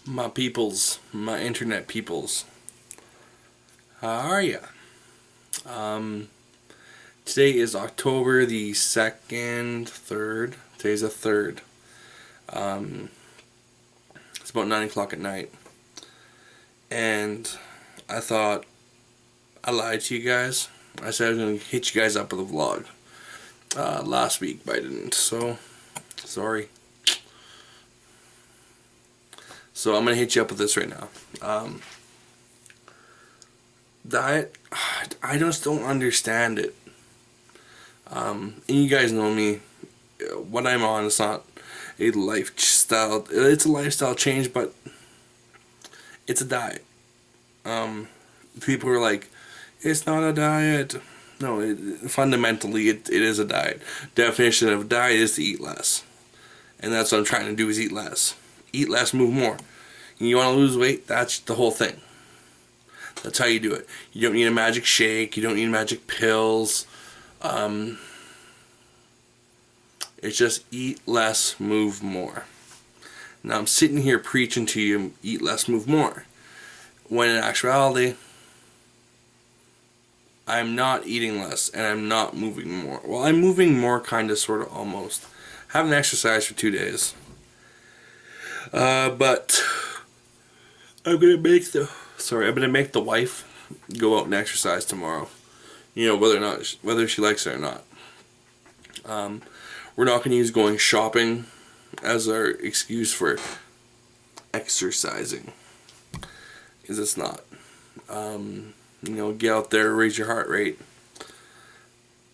My peoples, my internet peoples, how are ya? Um, Today is October the 2nd, 3rd. Today's the 3rd. Um, it's about 9 o'clock at night. And I thought I lied to you guys. I said I was going to hit you guys up with a vlog last week, but I didn't. So, sorry. So I'm going to hit you up with this right now. Diet, I just don't understand it. And you guys know me. What I'm on is not a lifestyle. It's a lifestyle change, but it's a diet. People are like, it's not a diet. No, fundamentally, it is a diet. Definition of diet is to eat less. And that's what I'm trying to do, is eat less. Eat less, move more. You want to lose weight? That's the whole thing. That's how you do it. You don't need a magic shake. You don't need magic pills. It's just eat less, move more. Now I'm sitting here preaching to you, eat less, move more. When in actuality, I'm not eating less and I'm not moving more. Well, I'm moving more, kind of, sort of, almost. Haven't exercised for 2 days. But I'm gonna make the wife go out and exercise tomorrow. You know, whether she likes it or not. We're not gonna use going shopping as our excuse for exercising, because it's not. Get out there, raise your heart rate.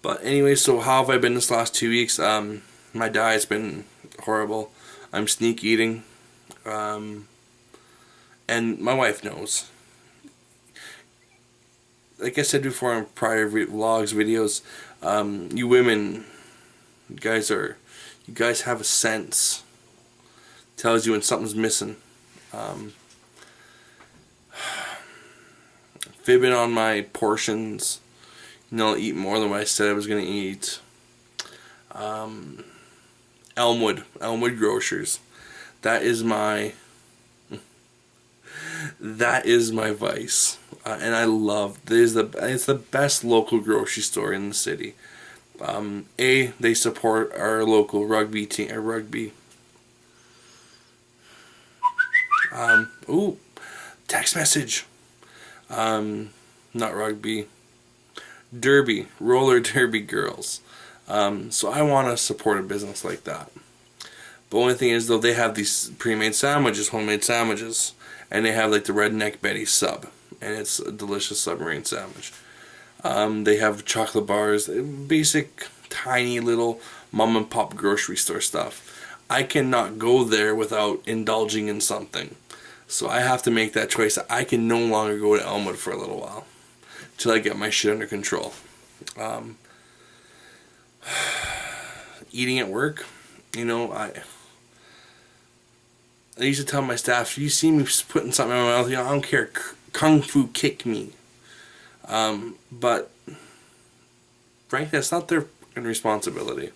But anyway, so how have I been this last 2 weeks? My diet's been horrible. I'm sneak eating. And my wife knows. Like I said before in prior vlogs, videos, you women, you guys have a sense. Tells you when something's missing. Fibbing on my portions. I'll eat more than what I said I was going to eat. Elmwood Grocers. That is my vice, and I love. It's the best local grocery store in the city. They support our local rugby team. Text message. Not rugby. Derby, roller derby girls. So I want to support a business like that. The only thing is, though, they have these pre-made sandwiches, homemade sandwiches, and they have like the Redneck Betty sub, and it's a delicious submarine sandwich. They have chocolate bars, basic, tiny little mom and pop grocery store stuff. I cannot go there without indulging in something. So I have to make that choice. I can no longer go to Elmwood for a little while till I get my shit under control. Eating at work, I used to tell my staff, if you see me putting something in my mouth, I don't care, kung fu kick me. But frankly, that's not their responsibility,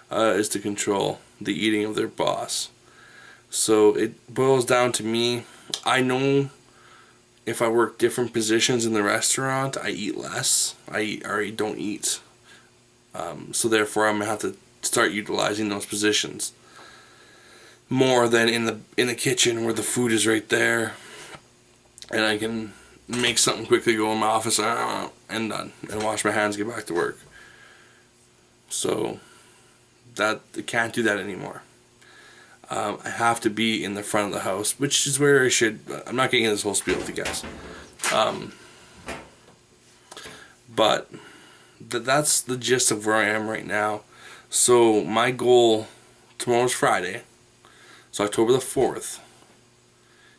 is to control the eating of their boss. So it boils down to me. I know if I work different positions in the restaurant, I eat less. I don't eat. So therefore, I'm gonna have to start utilizing those positions more than in the kitchen where the food is right there, and I can make something quickly, go in my office, and done, and wash my hands, get back to work. So I can't do that anymore. I have to be in the front of the house, which is where I should. I'm not getting into this whole spiel with you guys. But that's the gist of where I am right now. So my goal, tomorrow's Friday, so October the 4th.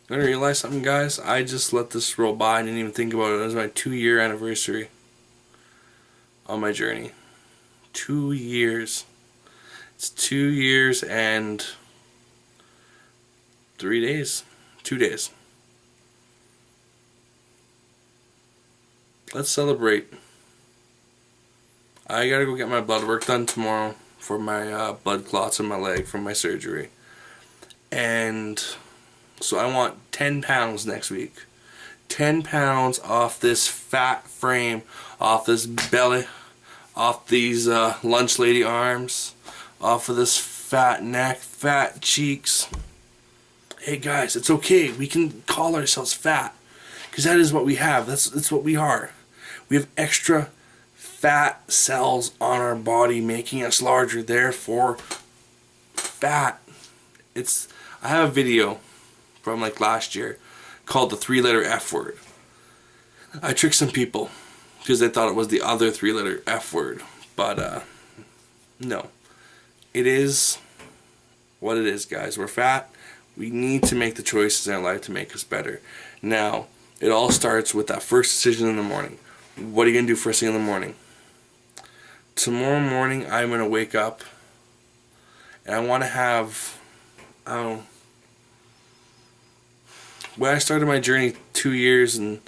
You gonna realize something, guys? I just let this roll by. I didn't even think about it. It was my 2-year anniversary on my journey. 2 years. It's 2 years and 3 days. 2 days. Let's celebrate. I gotta go get my blood work done tomorrow for my blood clots in my leg from my surgery. And So I want 10 pounds next week. 10 pounds off this fat frame, off this belly, off these lunch lady arms, off of this fat neck, fat cheeks. Hey guys, it's okay. We can call ourselves fat, because that is what we have. That's what we are. We have extra fat cells on our body making us larger, therefore fat. I have a video from like last year called the 3-letter F word. I tricked some people because they thought it was the other 3-letter F word, but no. It is what it is, guys. We're fat. We need to make the choices in our life to make us better. Now, it all starts with that first decision in the morning. What are you going to do first thing in the morning? Tomorrow morning, I'm going to wake up and I want to have, when I started my journey 2 years and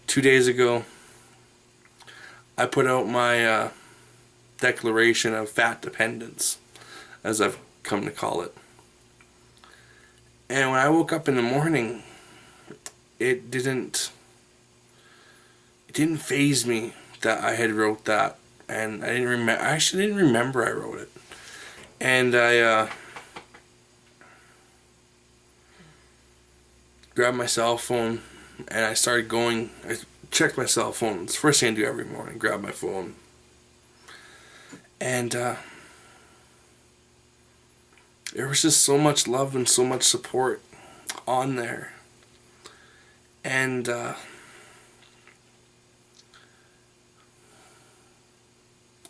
2 days ago, I put out my declaration of fat dependence, as I've come to call it. And when I woke up in the morning, it didn't faze me that I had wrote that, and I actually didn't remember I wrote it. And I grabbed my cell phone and I started going. I checked my cell phone. It's the first thing I do every morning. Grab my phone, and there was just so much love and so much support on there. And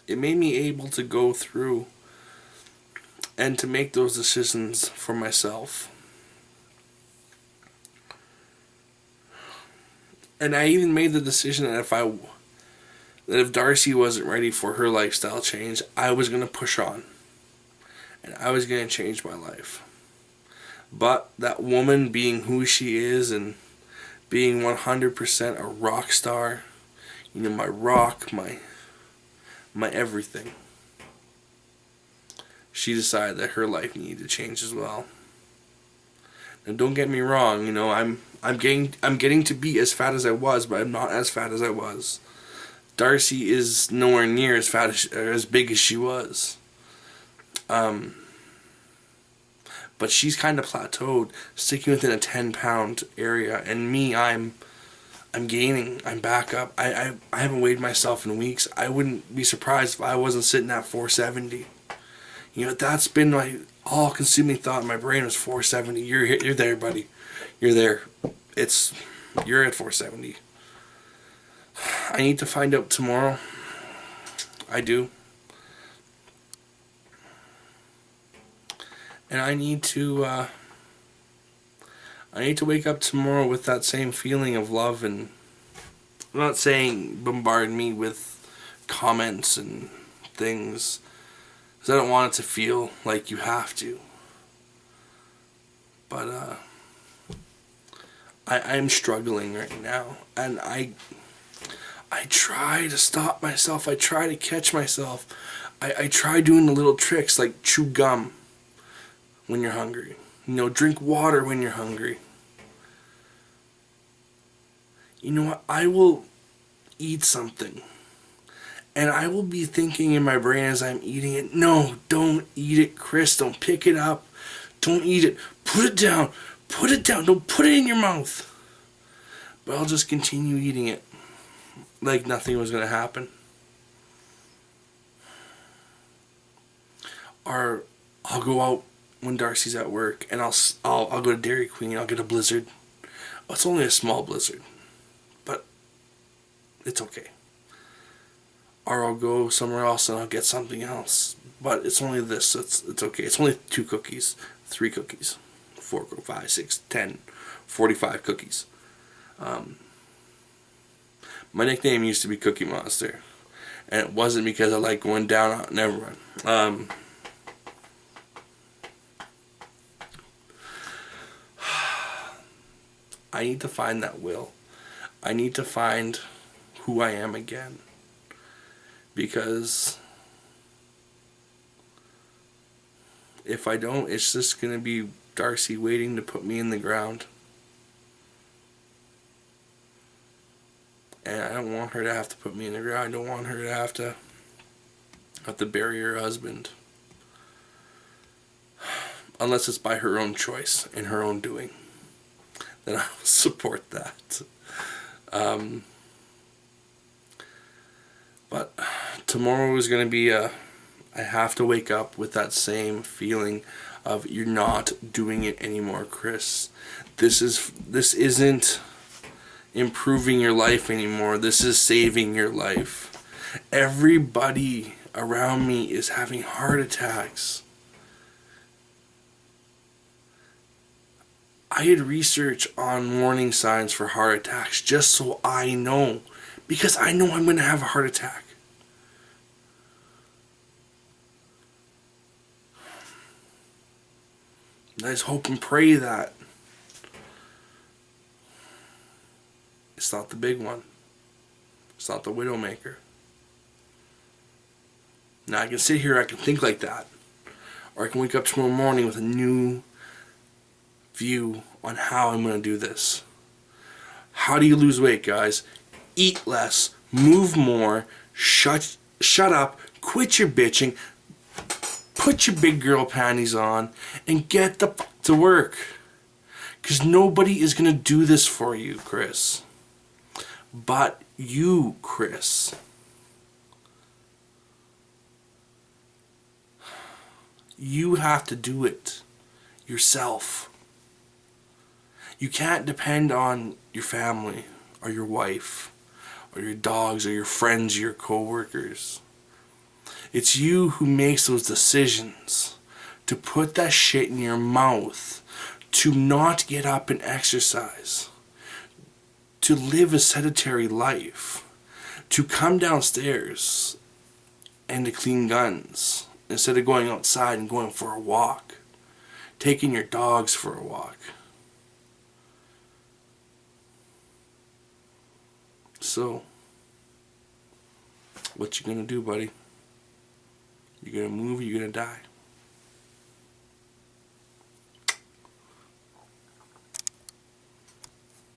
it made me able to go through and to make those decisions for myself. And I even made the decision that if Darcy wasn't ready for her lifestyle change, I was going to push on. And I was going to change my life. But that woman being who she is and being 100% a rock star, my rock, my everything, she decided that her life needed to change as well. Now don't get me wrong, I'm getting to be as fat as I was, but I'm not as fat as I was. Darcy is nowhere near as fat or as big as she was. But she's kind of plateaued, sticking within a 10-pound area, and me, I'm gaining. I'm back up. I haven't weighed myself in weeks. I wouldn't be surprised if I wasn't sitting at 470. That's been my all-consuming thought in my brain was 470. You're there, buddy. You're there. You're at 470. I need to find out tomorrow. I do. And I need to wake up tomorrow with that same feeling of love, and I'm not saying bombard me with comments and things, because I don't want it to feel like you have to. But I'm struggling right now, and I try to stop myself. I try to catch myself. I try doing the little tricks like chew gum when you're hungry. Drink water when you're hungry. You know what? I will eat something, and I will be thinking in my brain as I'm eating it, no, don't eat it, Chris. Don't pick it up. Don't eat it. Put it down. Put it down. Don't put it in your mouth. But I'll just continue eating it like nothing was going to happen. Or I'll go out when Darcy's at work, and I'll go to Dairy Queen. I'll get a Blizzard. Oh, it's only a small Blizzard, but it's okay. Or I'll go somewhere else and I'll get something else, but it's only this. So it's okay. It's only 2 cookies, 3 cookies, 4, 5, 6, 10, 45 cookies. My nickname used to be Cookie Monster, and it wasn't because I like going down on. Never mind. I need to find that will. I need to find who I am again. Because if I don't, it's just going to be Darcy waiting to put me in the ground. And I don't want her to have to put me in the ground. I don't want her to have to bury her husband. Unless it's by her own choice and her own doing. Then I will support that. But tomorrow is going to be I have to wake up with that same feeling of you're not doing it anymore, Chris. This isn't improving your life anymore. This is saving your life. Everybody around me is having heart attacks. I did research on warning signs for heart attacks just so I know. Because I know I'm going to have a heart attack. I just hope and pray that it's not the big one. It's not the Widowmaker. Now I can sit here, I can think like that. Or I can wake up tomorrow morning with a new view on how I'm going to do this. How do you lose weight, guys? Eat less, move more, shut up, quit your bitching, put your big girl panties on, and get the fuck to work. Because nobody is going to do this for you, Chris. But you, Chris. You have to do it yourself. You can't depend on your family or your wife or your dogs or your friends or your co-workers. It's you who makes those decisions to put that shit in your mouth, to not get up and exercise, to live a sedentary life, to come downstairs and to clean guns instead of going outside and going for a walk, taking your dogs for a walk. So, what you gonna do, buddy? You gonna move or you gonna die?